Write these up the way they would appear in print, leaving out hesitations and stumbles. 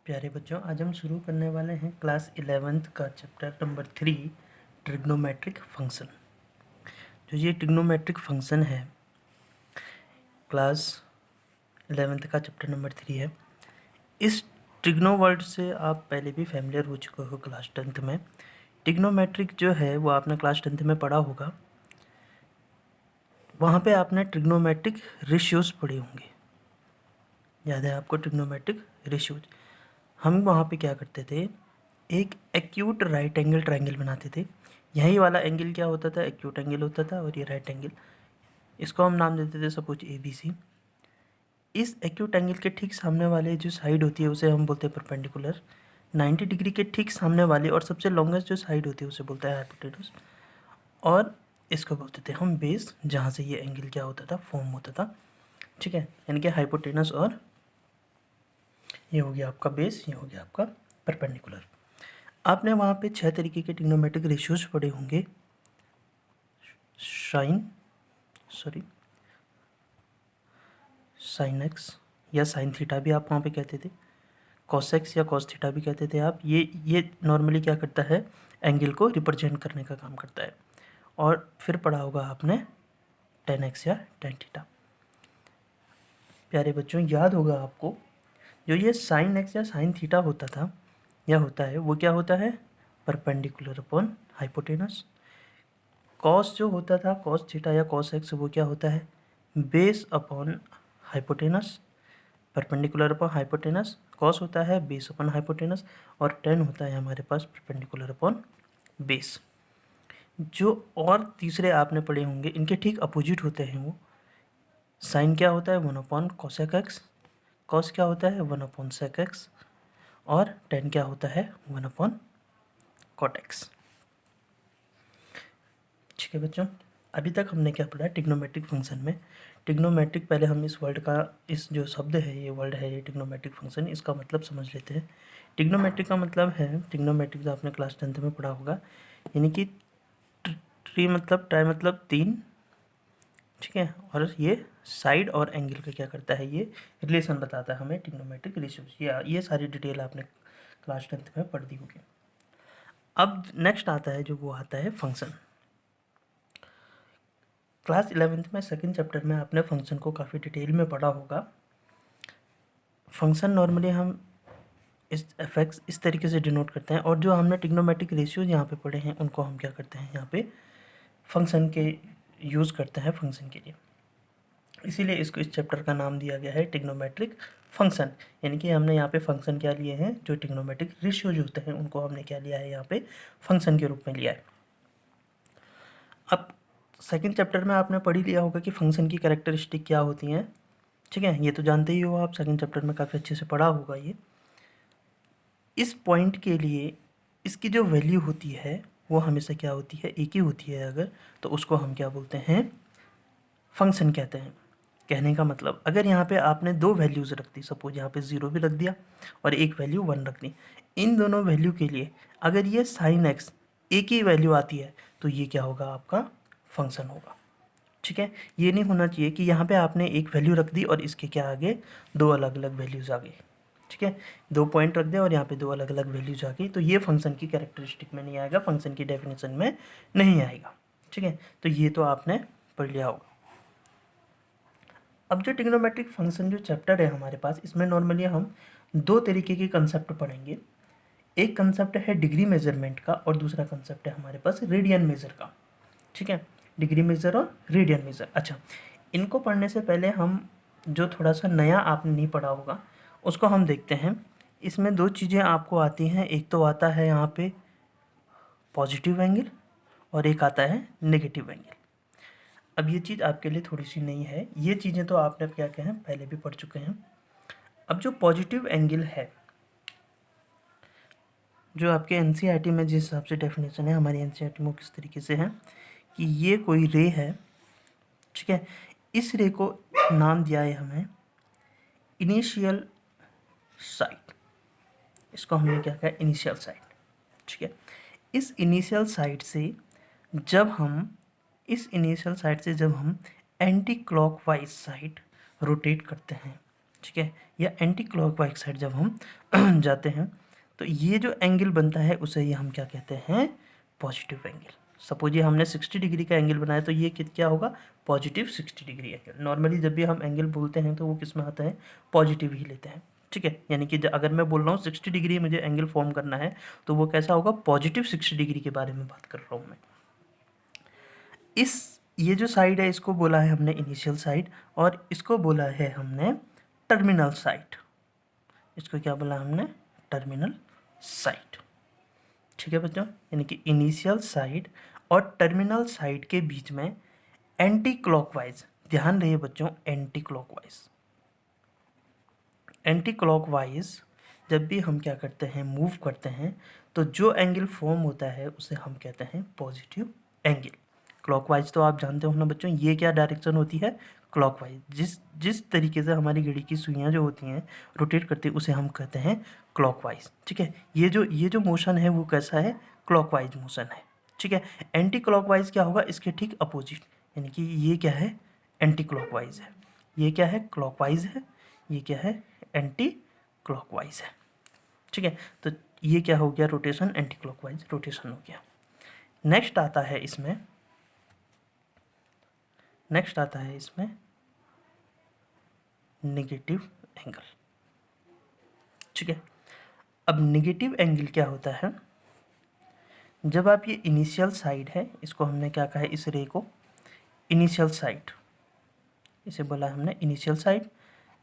प्यारे बच्चों, आज हम शुरू करने वाले हैं क्लास 11th का चैप्टर नंबर 3 ट्रिग्नोमेट्रिक फंक्शन। जो ये ट्रिग्नोमेट्रिक फंक्शन है क्लास 11th का चैप्टर नंबर 3 है। इस ट्रिग्नो वर्ड से आप पहले भी फैमिलियर हो चुके हो क्लास 10th में। ट्रिग्नोमेट्रिक जो है वो आपने क्लास 10th में पढ़ा होगा। वहाँ पे आपने ट्रिग्नोमेट्रिक रेशियोज पढ़े होंगे। याद है आपको ट्रिग्नोमेट्रिक रेशियोज? हम वहाँ पे क्या करते थे, एक एक्यूट राइट एंगल ट्रायंगल बनाते थे। यही वाला एंगल क्या होता था, एक्यूट एंगल होता था, और ये राइट एंगल, इसको हम नाम देते थे सपोज ABC। इस एक्यूट एंगल के ठीक सामने वाले जो साइड होती है उसे हम बोलते हैं परपेंडिकुलर। 90 डिग्री के ठीक सामने वाले और सबसे लॉन्गेस्ट जो साइड होती है उसे बोलते हैं हाइपोटेनस। और इसको बोलते थे हम बेस, जहाँ से ये एंगल क्या होता था, फॉर्म होता था। ठीक है, यानी कि हाइपोटेनस, और ये हो गया आपका बेस, ये हो गया आपका परपेंडिकुलर। आपने वहाँ पे 6 तरीके के ट्रिग्नोमेट्रिक रेशियोज पढ़े होंगे। साइन एक्स या साइन थीटा भी आप वहाँ पे कहते थे, कॉस एक्स या कॉस थीटा भी कहते थे आप। ये नॉर्मली क्या करता है, एंगल को रिप्रेजेंट करने का काम करता है। और फिर पढ़ा होगा आपने टेन एक्स या टेन थीटा। प्यारे बच्चों, याद होगा आपको, जो ये साइन एक्स या साइन थीटा होता था या होता है, वो क्या होता है, परपेंडिकुलर अपॉन हाइपोटेनस। कॉस जो होता था, कॉस थीटा या कॉस एक्स, वो क्या होता है, base upon hypotenuse, perpendicular upon hypotenuse. Cos होता है बेस अपॉन हाइपोटेनस, और टेन होता है हमारे पास परपेंडिकुलर अपॉन बेस। जो और तीसरे आपने पढ़े होंगे, इनके ठीक अपोजिट होते हैं वो। साइन क्या होता है, 1 अपॉन कोसेक एक्स। कॉस क्या होता है, 1 अपॉन सेक एक्स। और टेन क्या होता है, 1 अपॉन कॉट एक्स। ठीक है बच्चों, अभी तक हमने क्या पढ़ा ट्रिग्नोमेट्रिक फंक्शन में। ट्रिग्नोमेट्रिक, पहले हम इस वर्ड का, इस जो शब्द है, ये वर्ड है, ये ट्रिग्नोमेट्रिक फंक्शन, इसका मतलब समझ लेते हैं। ट्रिग्नोमेट्रिक का मतलब है, ट्रिग्नोमेट्रिक तो आपने क्लास 10th में पढ़ा होगा, यानी कि ट्री मतलब, ट्राई मतलब 3। ठीक है, और ये साइड और एंगल का क्या करता है, ये रिलेशन बताता है हमें, ट्रिग्नोमेट्रिक रेशियोज। ये सारी डिटेल आपने क्लास 10th में पढ़ दी होगी। अब नेक्स्ट आता है, जो वो आता है फंक्शन। क्लास 11th में सेकंड चैप्टर में आपने फंक्शन को काफ़ी डिटेल में पढ़ा होगा। फंक्शन नॉर्मली हम इस एफेक्ट्स इस तरीके से डिनोट करते हैं, और जो हमने ट्रिग्नोमेट्रिक रेशियोज यहाँ पे पढ़े हैं उनको हम क्या करते हैं, यहाँ पे फंक्शन के यूज़ करते हैं फंक्शन के लिए। इसीलिए इसको, इस चैप्टर का नाम दिया गया है ट्रिग्नोमेट्रिक फंक्शन। यानी कि हमने यहाँ पे फंक्शन क्या लिए हैं, जो ट्रिग्नोमेट्रिक रेशियोज होते हैं उनको हमने क्या लिया है, यहाँ पे फंक्शन के रूप में लिया है। अब सेकंड चैप्टर में आपने पढ़ ही लिया होगा कि फंक्शन की कैरेक्टरिस्टिक क्या होती हैं। ठीक है, ये तो जानते ही हो आप, सेकंड चैप्टर में काफ़ी अच्छे से पढ़ा होगा ये। इस पॉइंट के लिए इसकी जो वैल्यू होती है वो हमेशा क्या होती है, एक ही होती है अगर, तो उसको हम क्या बोलते हैं, फंक्शन कहते हैं। कहने का मतलब, अगर यहाँ पे आपने दो वैल्यूज़ रख दी, सपोज यहाँ पे 0 भी रख दिया और एक वैल्यू 1 रख दी, इन दोनों वैल्यू के लिए अगर ये साइन एक्स एक ही वैल्यू आती है तो ये क्या होगा, आपका फंक्शन होगा। ठीक है, ये नहीं होना चाहिए कि यहाँ पे आपने एक वैल्यू रख दी और इसके क्या आगे दो अलग अलग वैल्यूज़ आ गई। ठीक है, 2 पॉइंट रख दिया और यहाँ पे 2 अलग अलग वैल्यूज आ गई, तो ये फंक्शन की कैरेक्टरिस्टिक में नहीं आएगा, फंक्शन की डेफिनेशन में नहीं आएगा। ठीक है, तो ये तो आपने पढ़ लिया होगा। अब जो ट्रिग्नोमेट्रिक फंक्शन जो चैप्टर है हमारे पास, इसमें नॉर्मली हम 2 तरीके के कंसेप्ट पढ़ेंगे। एक कंसेप्ट है डिग्री मेजरमेंट का, और दूसरा कंसेप्ट है हमारे पास रेडियन मेजर का। ठीक है, डिग्री मेजर और रेडियन मेजर। अच्छा, इनको पढ़ने से पहले हम जो थोड़ा सा नया आपने नहीं पढ़ा होगा उसको हम देखते हैं। इसमें 2 चीज़ें आपको आती हैं, एक तो आता है यहाँ पे पॉजिटिव एंगल, और एक आता है नेगेटिव एंगल। अब ये चीज़ आपके लिए थोड़ी सी नई है, ये चीज़ें तो आपने क्या कहें पहले भी पढ़ चुके हैं। अब जो पॉजिटिव एंगल है, जो आपके एनसीईआरटी में जिस हिसाब से डेफिनेशन है, हमारी एनसीईआरटी में किस तरीके से है कि ये कोई रे है। ठीक है, इस रे को नाम दिया है हमें इनिशियल साइट। इसको हमने क्या कहा, इनिशियल साइट। ठीक है, इस इनिशियल साइट से जब हम एंटी क्लॉकवाइज साइड रोटेट करते हैं, ठीक है, या एंटी क्लॉकवाइज साइड जब हम जाते हैं तो ये जो एंगल बनता है उसे ये हम क्या कहते हैं, पॉजिटिव एंगल। सपोज ये हमने 60 डिग्री का एंगल बनाया तो ये क्या होगा, पॉजिटिव 60 डिग्री एंगल। नॉर्मली जब भी हम एंगल बोलते हैं तो वो किस में आता है, पॉजिटिव ही लेते हैं। ठीक है, यानी कि अगर मैं बोल रहा हूँ 60 डिग्री मुझे एंगल फॉर्म करना है तो वो कैसा होगा, पॉजिटिव 60 डिग्री के बारे में बात कर रहा हूँ मैं। ये जो साइड है इसको बोला है हमने इनिशियल साइड, और इसको बोला है हमने टर्मिनल साइड। इसको क्या बोला हमने, टर्मिनल साइड। ठीक है बच्चों, यानी कि इनिशियल साइड और टर्मिनल साइड के बीच में एंटी क्लॉकवाइज, ध्यान रहे बच्चों, एंटी क्लॉकवाइज, एंटी क्लॉकवाइज जब भी हम क्या करते हैं, मूव करते हैं तो जो एंगल फॉर्म होता है उसे हम कहते हैं पॉजिटिव एंगल। क्लॉकवाइज तो आप जानते हो ना बच्चों, ये क्या डायरेक्शन होती है, क्लॉकवाइज। जिस जिस तरीके से हमारी घड़ी की सुइयां जो होती हैं रोटेट करती है उसे हम कहते हैं क्लॉकवाइज। ठीक है, ये जो मोशन है वो कैसा है, क्लॉकवाइज मोशन है। ठीक है, एंटी क्लॉकवाइज क्या होगा, इसके ठीक अपोजिट, यानी कि ये क्या है, एंटी क्लॉकवाइज है। ये क्या है, क्लॉकवाइज है। ये क्या है, एंटी क्लॉकवाइज है। ठीक है, तो ये क्या हो गया, रोटेशन, एंटी क्लॉकवाइज रोटेशन हो गया। नेक्स्ट आता है इसमें नेगेटिव एंगल। ठीक है, अब नेगेटिव एंगल क्या होता है, जब आप ये इनिशियल साइड है, इसको हमने क्या कहा है, इस रे को इनिशियल साइड, इसे बोला हमने इनिशियल साइड।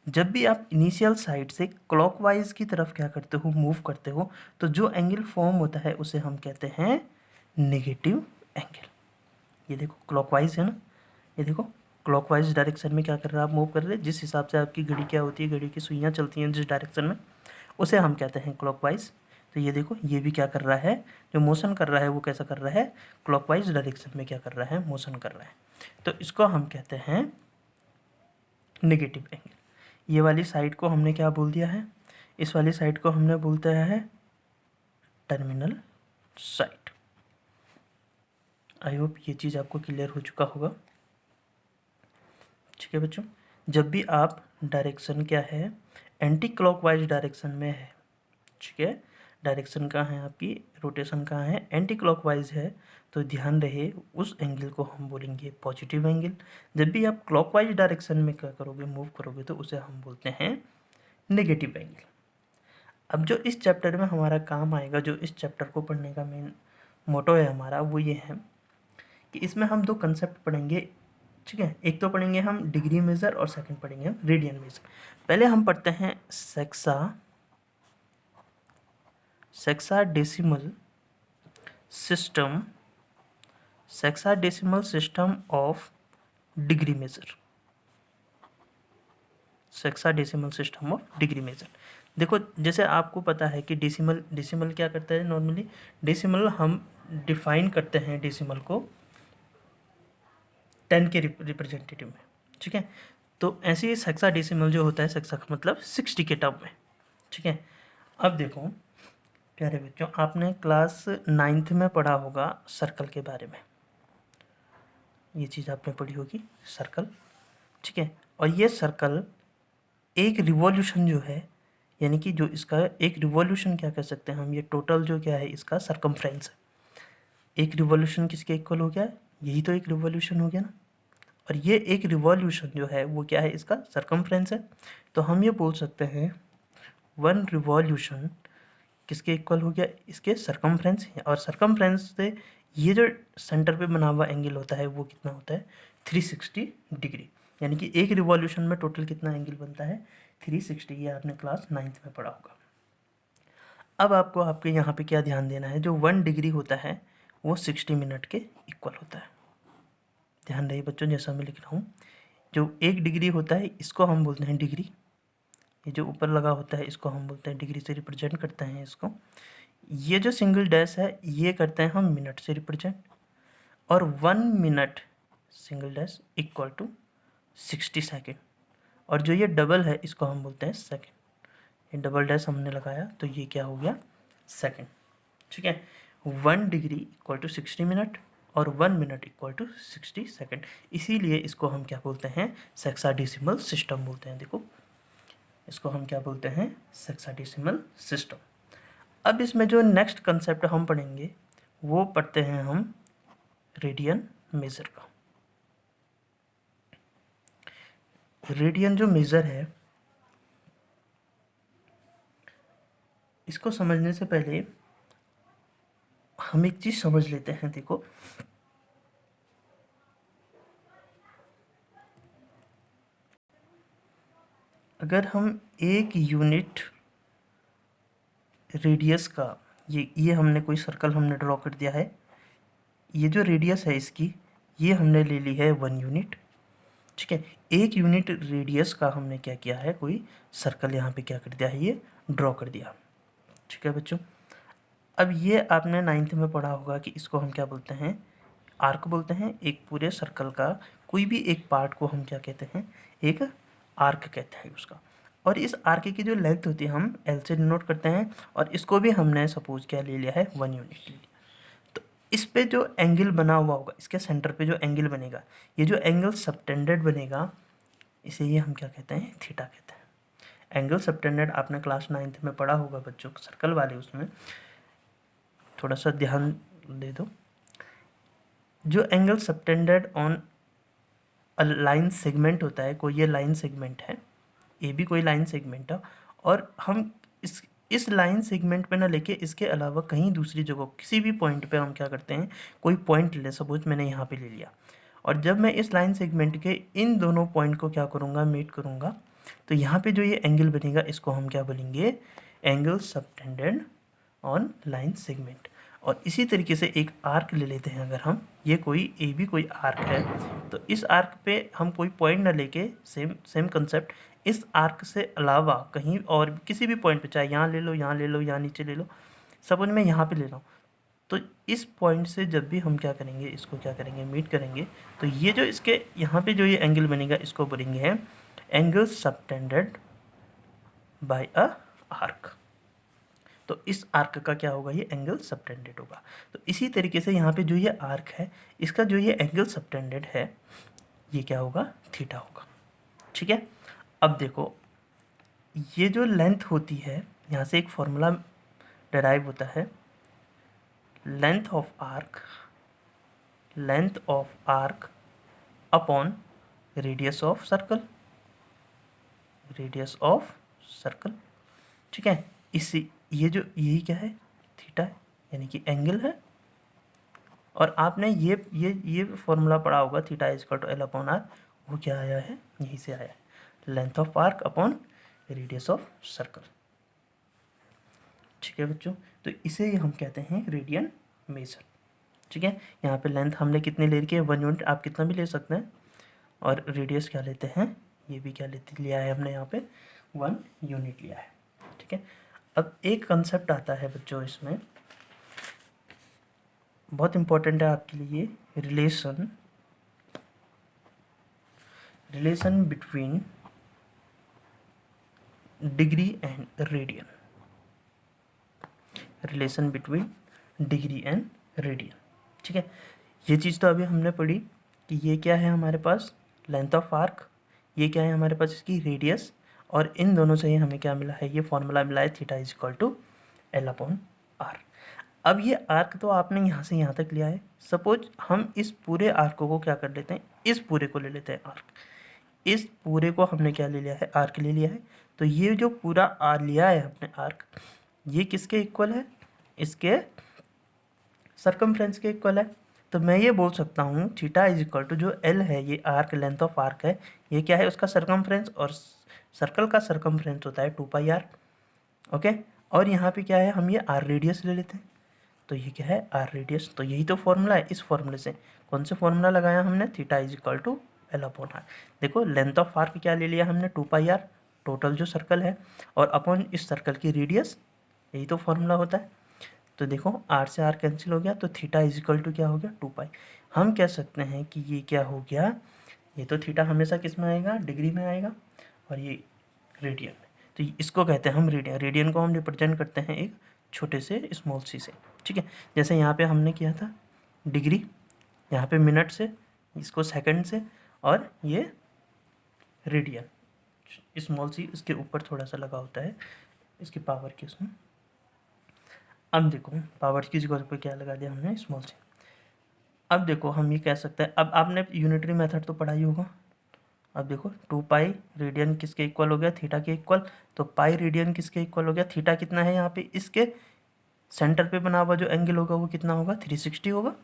जब भी आप इनिशियल साइड से क्लॉकवाइज की तरफ क्या करते हो, मूव करते हो, तो जो एंगल फॉर्म होता है उसे हम कहते हैं नेगेटिव एंगल। ये देखो क्लॉकवाइज है ना, ये देखो क्लॉकवाइज डायरेक्शन में क्या कर रहा है, आप मूव कर रहे हैं। जिस हिसाब से आपकी घड़ी क्या होती है, घड़ी की सुइयां चलती हैं जिस डायरेक्शन में, उसे हम कहते हैं क्लॉकवाइज। तो ये देखो ये भी क्या कर रहा है, जो मोशन कर रहा है वो कैसा कर रहा है, क्लॉकवाइज डायरेक्शन में क्या कर रहा है, मोशन कर रहा है। तो इसको हम कहते हैं नेगेटिव एंगल। ये वाली साइड को हमने क्या बोल दिया है, इस वाली साइड को हमने बोलते हैं टर्मिनल साइड। आई होप ये चीज़ आपको क्लियर हो चुका होगा। ठीक है बच्चों, जब भी आप डायरेक्शन क्या है, एंटी क्लॉकवाइज डायरेक्शन में है, ठीक है, डायरेक्शन कहाँ है आपकी, रोटेशन कहाँ है, एंटी क्लॉकवाइज है, तो ध्यान रहे उस एंगल को हम बोलेंगे पॉजिटिव एंगल। जब भी आप क्लॉकवाइज डायरेक्शन में क्या करोगे, मूव करोगे, तो उसे हम बोलते हैं नेगेटिव एंगल। अब जो इस चैप्टर में हमारा काम आएगा, जो इस चैप्टर को पढ़ने का मेन मोटो है हमारा, वो ये है कि इसमें हम दो कंसेप्ट पढ़ेंगे। ठीक है, एक तो पढ़ेंगे हम डिग्री मेजर और सेकंड पढ़ेंगे हम रेडियन मेजर। पहले हम पढ़ते हैं sexadecimal system of degree measure. Sexadecimal system of degree measure. देखो जैसे आपको पता है कि डेसिमल क्या करता है, नॉर्मली डेसिमल हम डिफाइन करते हैं डेसिमल को 10 के रिप्रेजेंटेटिव में। ठीक है, तो ऐसे ही सेक्साडेसिमल जो होता है, सेक्सा का मतलब 60 के टर्म में। ठीक है, अब देखो प्यारे बच्चों, आपने क्लास 9th में पढ़ा होगा सर्कल के बारे में, ये चीज़ आपने पढ़ी होगी, सर्कल। ठीक है, और ये सर्कल एक रिवॉल्यूशन जो है, यानी कि जो इसका एक रिवॉल्यूशन क्या कह सकते हैं हम, ये टोटल जो क्या है इसका सरकमफ्रेंस है। एक रिवॉल्यूशन किसके इक्वल हो गया, यही तो एक रिवॉल्यूशन हो गया ना। और ये एक रिवॉल्यूशन जो है वो क्या है, इसका सरकमफ्रेंस है। तो हम ये बोल सकते हैं वन रिवॉल्यूशन किसके इक्वल हो गया, इसके सरकमफ्रेंस। और सरकमफ्रेंस से ये जो सेंटर पे बना हुआ एंगल होता है वो कितना होता है, 360 डिग्री। यानी कि एक रिवॉल्यूशन में टोटल कितना एंगल बनता है, 360। ये आपने क्लास 9th में पढ़ा होगा। अब आपको आपके यहाँ पे क्या ध्यान देना है, जो 1 डिग्री होता है वो 60 मिनट के इक्वल होता है। ध्यान रहिए बच्चों, जैसा मैं लिख रहा हूँ, जो 1 डिग्री होता है इसको हम बोलते हैं डिग्री। ये जो ऊपर लगा होता है इसको हम बोलते हैं डिग्री से रिप्रेजेंट करते हैं इसको। ये जो सिंगल डैश है ये करते हैं हम मिनट से रिप्रेजेंट। और 1 minute single dash equal to 60 second. और जो ये डबल है इसको हम बोलते हैं सेकेंड। ये डबल डैश हमने लगाया तो ये क्या हो गया, सेकेंड। ठीक है, 1 डिग्री इक्वल टू 60 मिनट और 1 मिनट इक्वल टू 60 सेकेंड। इसीलिए इसको हम क्या बोलते हैं, सेक्साडेसिमल सिस्टम बोलते हैं। देखो इसको हम क्या बोलते हैं, हेक्साडेसिमल सिस्टम। अब इसमें जो नेक्स्ट कंसेप्ट हम पढ़ेंगे वो पढ़ते हैं हम रेडियन मेजर का। रेडियन जो मेजर है, इसको समझने से पहले हम एक चीज समझ लेते हैं। देखो, अगर हम एक यूनिट रेडियस का, ये हमने कोई सर्कल हमने ड्रॉ कर दिया है, ये जो रेडियस है इसकी, ये हमने ले ली है 1 यूनिट, ठीक है। 1 यूनिट रेडियस का हमने क्या किया है, कोई सर्कल यहाँ पे क्या कर दिया है, ये ड्रॉ कर दिया, ठीक है बच्चों। अब ये आपने 9th में पढ़ा होगा कि इसको हम क्या बोलते हैं, आर्क बोलते हैं। एक पूरे सर्कल का कोई भी एक पार्ट को हम क्या कहते हैं, एक आर्क कहते हैं उसका। और इस आर्क की जो लेंथ होती है हम एल से डिनोट करते हैं, और इसको भी हमने सपोज क्या ले लिया है, 1 यूनिट ले लिया। तो इस पे जो एंगल बना हुआ होगा, इसके सेंटर पे जो एंगल बनेगा, ये जो एंगल सबटेंडेड बनेगा, इसे ये हम क्या कहते हैं, थीटा कहते हैं। एंगल सबटेंडेड आपने क्लास 9th में पढ़ा होगा बच्चों, सर्कल वाले, उसमें थोड़ा सा ध्यान दे दो। जो angle subtended on line segment होता है, कोई ये लाइन सेगमेंट है, ये भी कोई लाइन सेगमेंट है, और हम इस लाइन सेगमेंट पे ना लेके इसके अलावा कहीं दूसरी जगह किसी भी पॉइंट पे हम क्या करते हैं, कोई पॉइंट ले, सपोज मैंने यहाँ पे ले लिया, और जब मैं इस लाइन सेगमेंट के इन दोनों पॉइंट को क्या करूँगा, मीट करूँगा, तो यहाँ पे जो ये एंगल बनेगा इसको हम क्या बोलेंगे, angle subtended on line segment. और इसी तरीके से एक आर्क ले लेते हैं अगर हम, ये कोई कोई आर्क है, तो इस आर्क पे हम कोई पॉइंट ना लेके, सेम कंसेप्ट, इस आर्क से अलावा कहीं और किसी भी पॉइंट पे, चाहे यहाँ ले लो, यहाँ ले लो, यहाँ नीचे ले लो, सपोज मैं यहाँ पे ले रहा हूँ, तो इस पॉइंट से जब भी हम क्या करेंगे, इसको क्या करेंगे, मीट करेंगे, तो ये जो इसके यहाँ पे जो ये एंगल बनेगा, इसको बोलेंगे एंगल सबटेंडेड बाय अ आर्क। तो इस आर्क का क्या होगा, ये एंगल सबटेंडेड होगा। तो इसी तरीके से यहाँ पे जो ये आर्क है, इसका जो ये एंगल सबटेंडेड है, ये क्या होगा, थीटा होगा, ठीक है। अब देखो, ये जो लेंथ होती है, यहाँ से एक फॉर्मूला डिराइव होता है, length of arc upon radius of circle, ठीक है। इसी ये जो यही क्या है, थीटा है, यानी कि एंगल है। और आपने ये फॉर्मूला पढ़ा होगा, theta is equal to L upon R, वो क्या आया है, यहीं से आया है, length of arc upon radius of circle, ठीक है बच्चों। तो इसे हम कहते हैं रेडियन मेजर, ठीक है। यहाँ पे लेंथ हमने कितनी ले रखी है, 1 यूनिट, आप कितना भी ले सकते हैं, और रेडियस क्या लेते हैं, ये भी क्या लिया है हमने यहाँ पे, 1 यूनिट लिया है, ठीक है। अब एक कंसेप्ट आता है बच्चों इसमें, बहुत इंपॉर्टेंट है आपके लिए, relation between degree and radian, ठीक है। ये चीज़ तो अभी हमने पढ़ी कि ये क्या है हमारे पास, लेंथ ऑफ आर्क, ये क्या है हमारे पास, इसकी रेडियस, और इन दोनों से ही हमें क्या मिला है, ये फॉर्मूला मिला है, theta is equal to L upon R. अब ये आर्क तो आपने यहाँ से यहाँ तक लिया है, सपोज हम इस पूरे आर्क को क्या कर लेते हैं, इस पूरे को ले लेते हैं आर्क, इस पूरे को हमने क्या ले लिया है, आर्क ले लिया है। तो ये जो पूरा आर लिया है हमने आर्क, ये किसके इक्वल है, इसके सर्कमफ्रेंस के इक्वल है। तो मैं ये बोल सकता हूँ थीटा इज इक्वल टू, जो एल है, ये आर्क, लेंथ ऑफ आर्क है, ये क्या है, उसका सर्कमफ्रेंस, और सर्कल का सर्कमफ्रेंस होता है 2πr, ओके। और यहाँ पे क्या है, हम ये आर रेडियस ले लेते हैं, तो ये क्या है, आर रेडियस। तो यही तो फॉर्मूला है, इस फॉर्मूले से कौन से फॉर्मूला लगाया हमने, theta is equal to L upon R. देखो, लेंथ ऑफ आर्क क्या ले लिया हमने, 2πr, टोटल जो सर्कल है, और अपॉन इस सर्कल की रेडियस, यही तो फॉर्मूला होता है। तो देखो, आर से आर कैंसिल हो गया, तो थीटा इज इक्वल टू क्या हो गया, 2π। हम कह सकते हैं कि ये क्या हो गया, ये तो थीटा हमेशा किस में आएगा, डिग्री में आएगा, और ये रेडियन में। तो इसको कहते हैं हम रेडियन को हम रिप्रेजेंट करते हैं एक छोटे से स्मॉल सी से, ठीक है। जैसे यहाँ पे हमने किया था डिग्री, यहाँ पे मिनट से, इसको सेकंड से, और ये रेडियन, स्मॉल सी इसके ऊपर थोड़ा सा लगा होता है इसकी पावर की उसमें। अब देखो पावर की जगह पे क्या लगा दिया हमने, स्मॉल सी। अब देखो हम ये कह सकते हैं, अब आपने यूनिटरी मेथड तो पढ़ा ही होगा। अब देखो 2 पाई रेडियन किसके इक्वल हो गया, थीटा के इक्वल। तो पाई रेडियन किसके इक्वल हो गया, थीटा कितना है यहाँ पे, इसके सेंटर पे बना हुआ जो एंगल होगा वो कितना होगा, 360 होगा।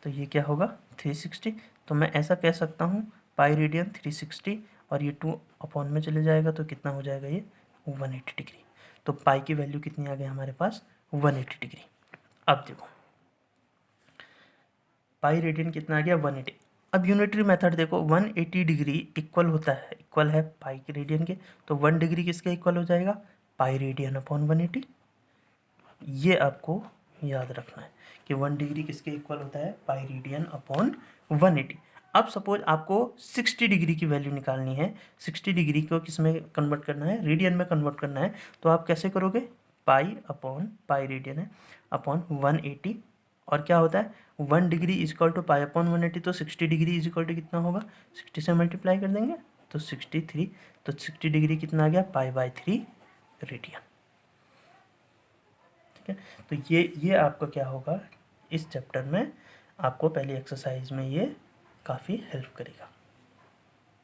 तो ये क्या होगा, 360। तो मैं ऐसा कह सकता हूँ पाई रेडियन 360, और ये 2 अपॉन में चले जाएगा तो कितना हो जाएगा ये 180 डिग्री। तो पाई की वैल्यू कितनी आ गई हमारे पास, 180 डिग्री। अब देखो पाई रेडियन कितना आ गया, 180। अब यूनिटरी मेथड देखो 180 डिग्री इक्वल होता है, इक्वल है पाई के रेडियन के। तो 1 डिग्री किसके इक्वल हो जाएगा, पाई रेडियन अपॉन 180। ये आपको याद रखना है कि 1 डिग्री किसके इक्वल होता है, पाई रेडियन अपॉन 180। अब सपोज आपको 60 डिग्री की वैल्यू निकालनी है, 60 डिग्री को किस में कन्वर्ट करना है, रेडियन में कन्वर्ट करना है। तो आप कैसे करोगे, पाई अपॉन पाई रेडियन है अपॉन 180, और क्या होता है 1 degree is equal to pi upon 180। तो 60 डिग्री इज इक्वल टू कितना होगा, 60 से मल्टीप्लाई कर देंगे तो 63। तो 60 डिग्री कितना आ गया, पाई बाई 3 रेडियन। ठीक है, तो ये आपका क्या होगा, इस चैप्टर में आपको पहली एक्सरसाइज में ये काफ़ी हेल्प करेगा।